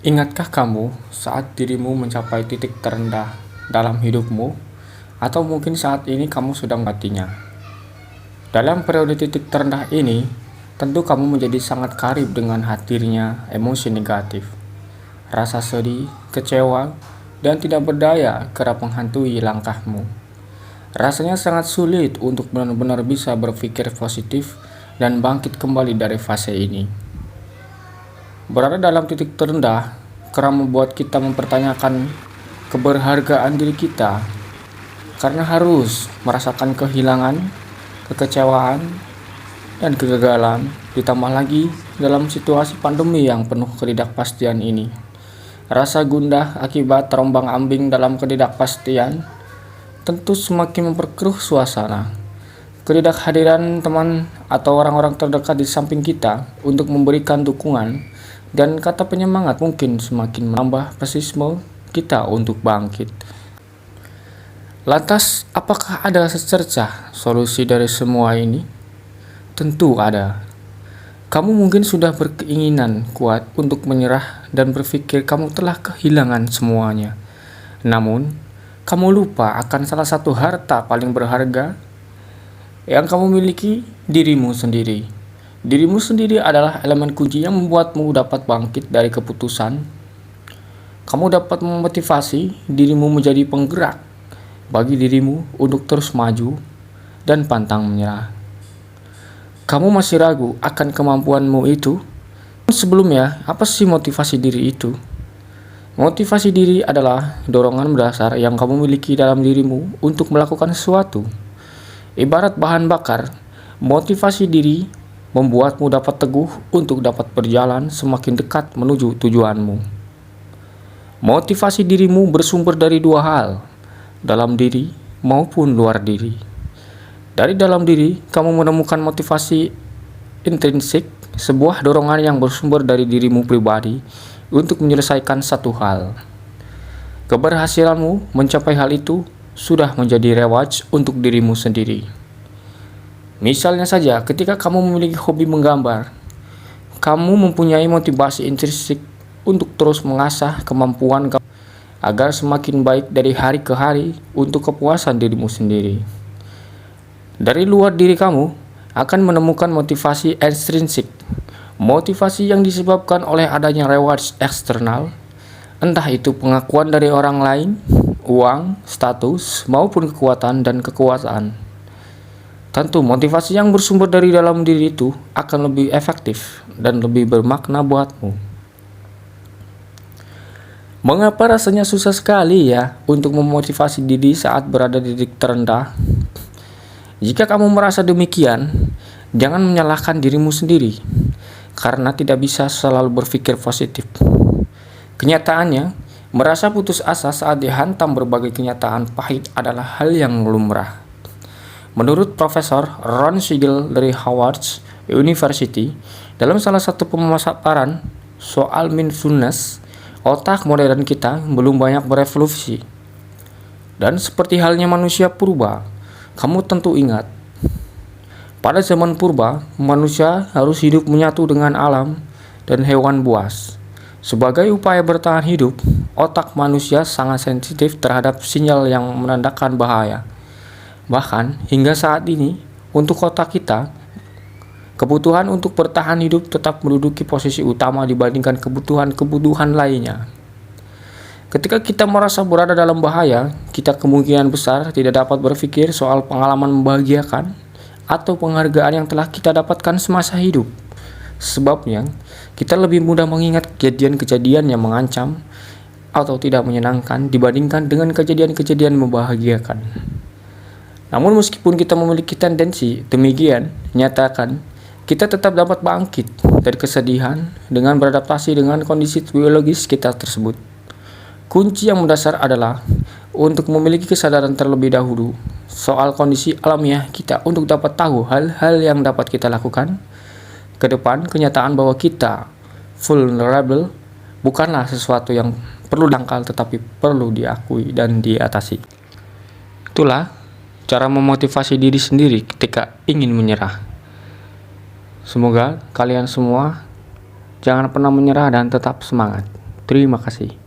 Ingatkah kamu saat dirimu mencapai titik terendah dalam hidupmu, atau mungkin saat ini kamu sedang melewatinya? Dalam periode titik terendah ini, tentu kamu menjadi sangat karib dengan hadirnya emosi negatif, rasa sedih, kecewa, dan tidak berdaya kerap menghantui langkahmu. Rasanya sangat sulit untuk benar-benar bisa berpikir positif dan bangkit kembali dari fase ini. Berada dalam titik terendah kerap membuat kita mempertanyakan keberhargaan diri kita karena harus merasakan kehilangan, kekecewaan, dan kegagalan, ditambah lagi dalam situasi pandemi yang penuh ketidakpastian ini. Rasa gundah akibat terombang-ambing dalam ketidakpastian tentu semakin memperkeruh suasana. Ketidakhadiran teman atau orang-orang terdekat di samping kita untuk memberikan dukungan dan kata penyemangat mungkin semakin menambah pesisme kita untuk bangkit. Lantas, apakah ada secercah solusi dari semua ini? Tentu ada. Kamu mungkin sudah berkeinginan kuat untuk menyerah dan berpikir kamu telah kehilangan semuanya. Namun, kamu lupa akan salah satu harta paling berharga yang kamu miliki, dirimu sendiri. Dirimu sendiri adalah elemen kunci yang membuatmu dapat bangkit dari keputusan. Kamu dapat memotivasi dirimu menjadi penggerak bagi dirimu untuk terus maju dan pantang menyerah. Kamu masih ragu akan kemampuanmu itu? Sebelumnya, apa sih motivasi diri itu? Motivasi diri adalah dorongan mendasar yang kamu miliki dalam dirimu untuk melakukan sesuatu. Ibarat bahan bakar, motivasi diri membuatmu dapat teguh untuk dapat berjalan semakin dekat menuju tujuanmu. Motivasi dirimu bersumber dari dua hal, dalam diri maupun luar diri. Dari dalam diri, kamu menemukan motivasi intrinsik, sebuah dorongan yang bersumber dari dirimu pribadi untuk menyelesaikan satu hal. Keberhasilanmu mencapai hal itu sudah menjadi reward untuk dirimu sendiri. Misalnya saja, ketika kamu memiliki hobi menggambar, kamu mempunyai motivasi intrinsik untuk terus mengasah kemampuan kamu agar semakin baik dari hari ke hari untuk kepuasan dirimu sendiri. Dari luar diri kamu akan menemukan motivasi ekstrinsik, motivasi yang disebabkan oleh adanya rewards eksternal, entah itu pengakuan dari orang lain, uang, status, maupun kekuatan dan kekuasaan. Tentu motivasi yang bersumber dari dalam diri itu akan lebih efektif dan lebih bermakna buatmu. Mengapa rasanya susah sekali ya untuk memotivasi diri saat berada di titik terendah? Jika kamu merasa demikian, jangan menyalahkan dirimu sendiri karena tidak bisa selalu berpikir positif. Kenyataannya, merasa putus asa saat dihantam berbagai kenyataan pahit adalah hal yang lumrah. Menurut Profesor Ron Siegel dari Howard University, dalam salah satu pemaparan soal mindfulness, otak modern kita belum banyak berevolusi. Dan seperti halnya manusia purba, kamu tentu ingat, pada zaman purba, manusia harus hidup menyatu dengan alam dan hewan buas. Sebagai upaya bertahan hidup, otak manusia sangat sensitif terhadap sinyal yang menandakan bahaya. Bahkan hingga saat ini, untuk otak kita, kebutuhan untuk bertahan hidup tetap menduduki posisi utama dibandingkan kebutuhan-kebutuhan lainnya. Ketika kita merasa berada dalam bahaya, kita kemungkinan besar tidak dapat berpikir soal pengalaman membahagiakan atau penghargaan yang telah kita dapatkan semasa hidup. Sebabnya, kita lebih mudah mengingat kejadian-kejadian yang mengancam atau tidak menyenangkan dibandingkan dengan kejadian-kejadian membahagiakan. Namun meskipun kita memiliki tendensi demikian, nyatakan kita tetap dapat bangkit dari kesedihan dengan beradaptasi dengan kondisi biologis kita tersebut. Kunci yang mendasar adalah untuk memiliki kesadaran terlebih dahulu soal kondisi alamiah kita untuk dapat tahu hal-hal yang dapat kita lakukan ke depan. Kenyataan bahwa kita vulnerable bukanlah sesuatu yang perlu dangkal tetapi perlu diakui dan diatasi. Itulah cara memotivasi diri sendiri ketika ingin menyerah. Semoga kalian semua jangan pernah menyerah dan tetap semangat. Terima kasih.